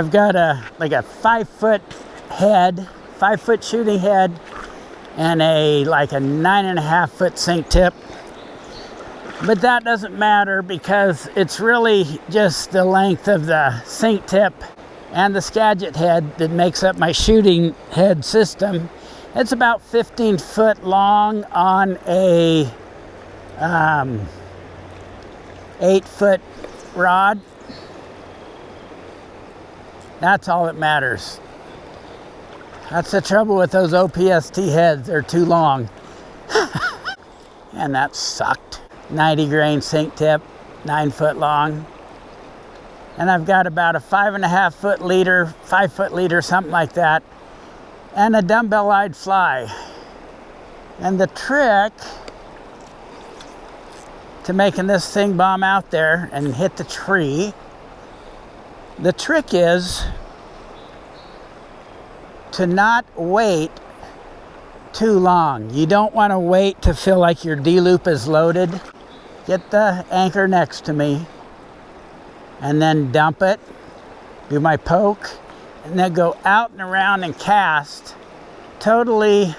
I've got like a 5-foot head, 5-foot shooting head, and like a 9.5-foot sink tip. But that doesn't matter because it's really just the length of the sink tip and the Skagit head that makes up my shooting head system. It's about 15 foot long on a 8-foot rod. That's all that matters. That's the trouble with those OPST heads, they're too long. And that sucked. 90 grain sink tip, 9 foot long. And I've got about a 5.5 leader, 5 foot leader, something like that, and a dumbbell-eyed fly. And the trick to making this thing bomb out there and hit the tree, the trick is to not wait too long. You don't want to wait to feel like your D-loop is loaded. Get the anchor next to me and then dump it, do my poke, and then go out and around and cast. Totally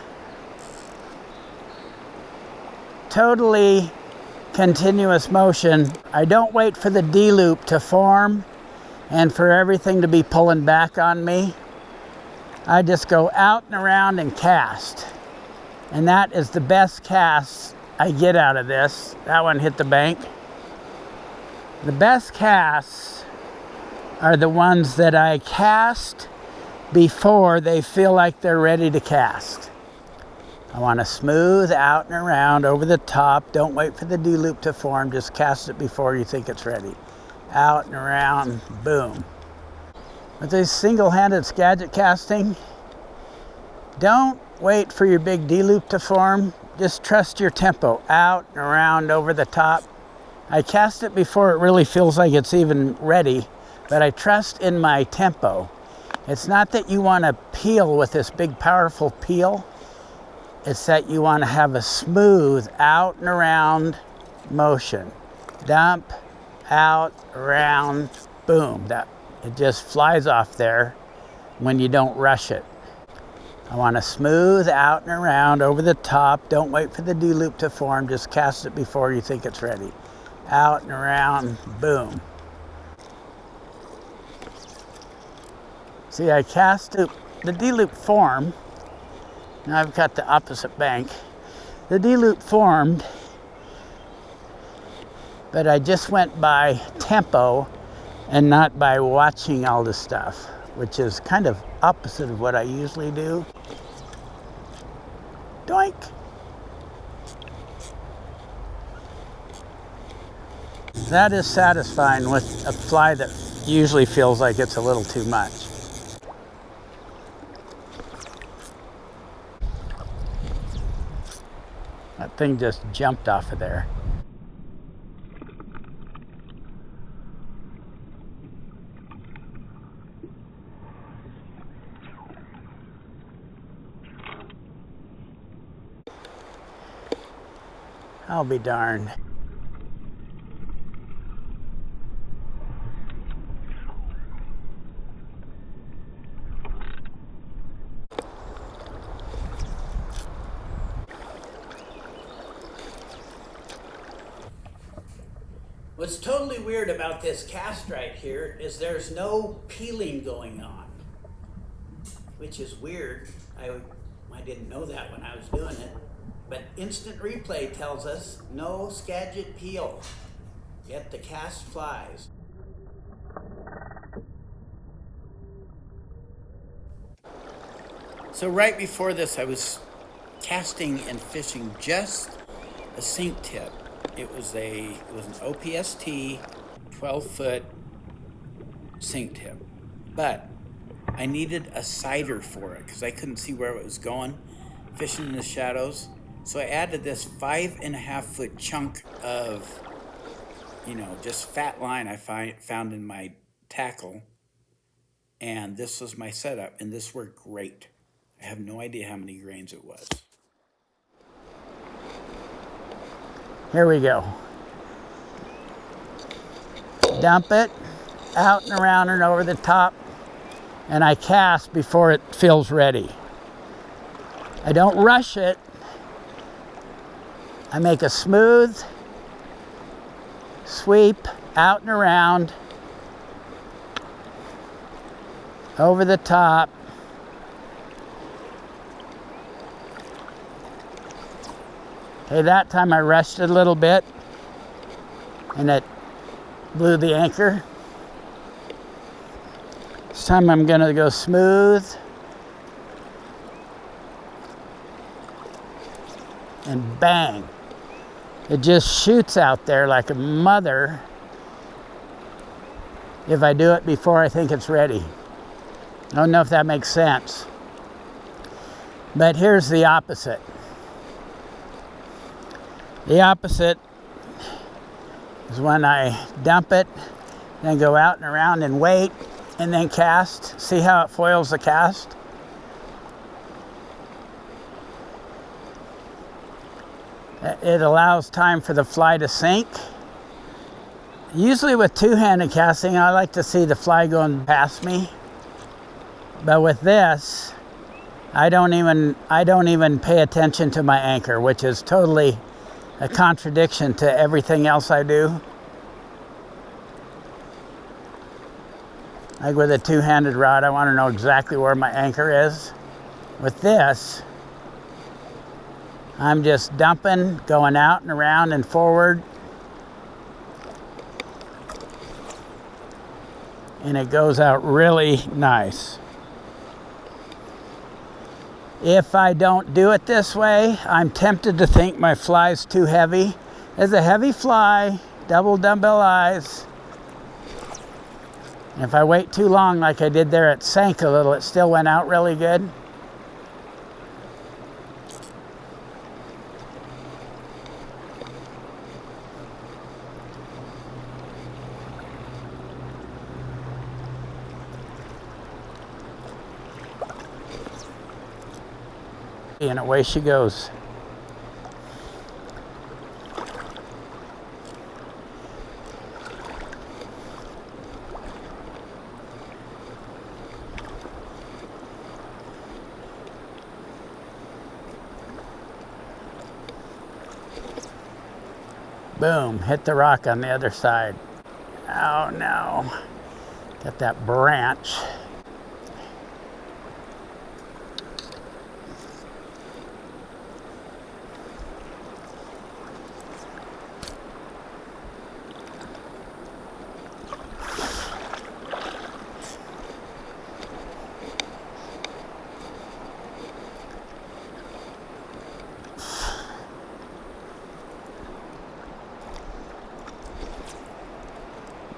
continuous motion. I don't wait for the D-loop to form and for everything to be pulling back on me. I just go out and around and cast. And that is the best cast I get out of this. That one hit the bank. The best casts are the ones that I cast before they feel like they're ready to cast. I want to smooth out and around over the top. Don't wait for the D-loop to form. Just cast it before you think it's ready. Out and around, boom. With this single-handed Skagit casting, don't wait for your big D-loop to form. Just trust your tempo. Out and around over the top. I cast it before it really feels like it's even ready, but I trust in my tempo. It's not that you want to peel with this big powerful peel. It's that you want to have a smooth out and around motion. Dump, out, around, boom. It just flies off there when you don't rush it. I want to smooth out and around over the top. Don't wait for the D-loop to form. Just cast it before you think it's ready. Out and around, boom. See, I cast the D-loop form. Now I've got the opposite bank. The D-loop formed, but I just went by tempo and not by watching all the stuff, which is kind of opposite of what I usually do. Doink! That is satisfying with a fly that usually feels like it's a little too much. That thing just jumped off of there. I'll be darned. What's totally weird about this cast right here is there's no peeling going on, which is weird. I didn't know that when I was doing it, but instant replay tells us no Skagit peel. Get the cast flies. So right before this, I was casting and fishing just a sink tip. It was an OPST 12-foot sink tip, but I needed a sighter for it because I couldn't see where it was going, fishing in the shadows. So I added this 5.5-foot chunk of, just fat line I found in my tackle, and this was my setup, and this worked great. I have no idea how many grains it was. Here we go. Dump it out and around and over the top. and I cast before it feels ready. I don't rush it. I make a smooth sweep out and around, over the top. Okay, that time I rushed it a little bit and it blew the anchor. This time I'm going to go smooth and bang. It just shoots out there like a mother if I do it before I think it's ready. I don't know if that makes sense. But here's the opposite. The opposite is when I dump it, then go out and around and wait, and then cast. See how it foils the cast? It allows time for the fly to sink. Usually with two-handed casting, I like to see the fly going past me. But with this, I don't even pay attention to my anchor, which is totally a contradiction to everything else I do. Like with a two-handed rod, I want to know exactly where my anchor is. With this, I'm just dumping, going out and around and forward. And it goes out really nice. If I don't do it this way, I'm tempted to think my fly's too heavy. It's a heavy fly, double dumbbell eyes. And if I wait too long like I did there, it sank a little. It still went out really good. And away she goes. Boom, hit the rock on the other side. Oh no, got that branch.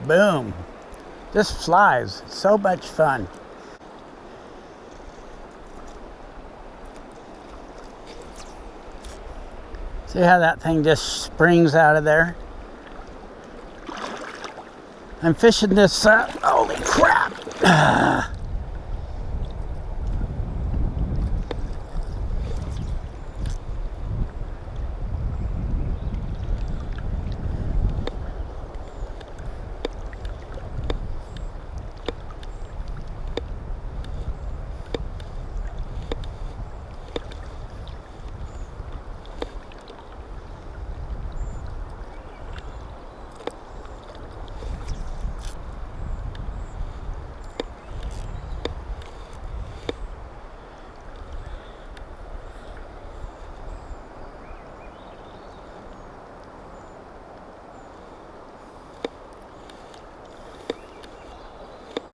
Boom. Just flies. So much fun. See how that thing just springs out of there? I'm fishing this, holy crap.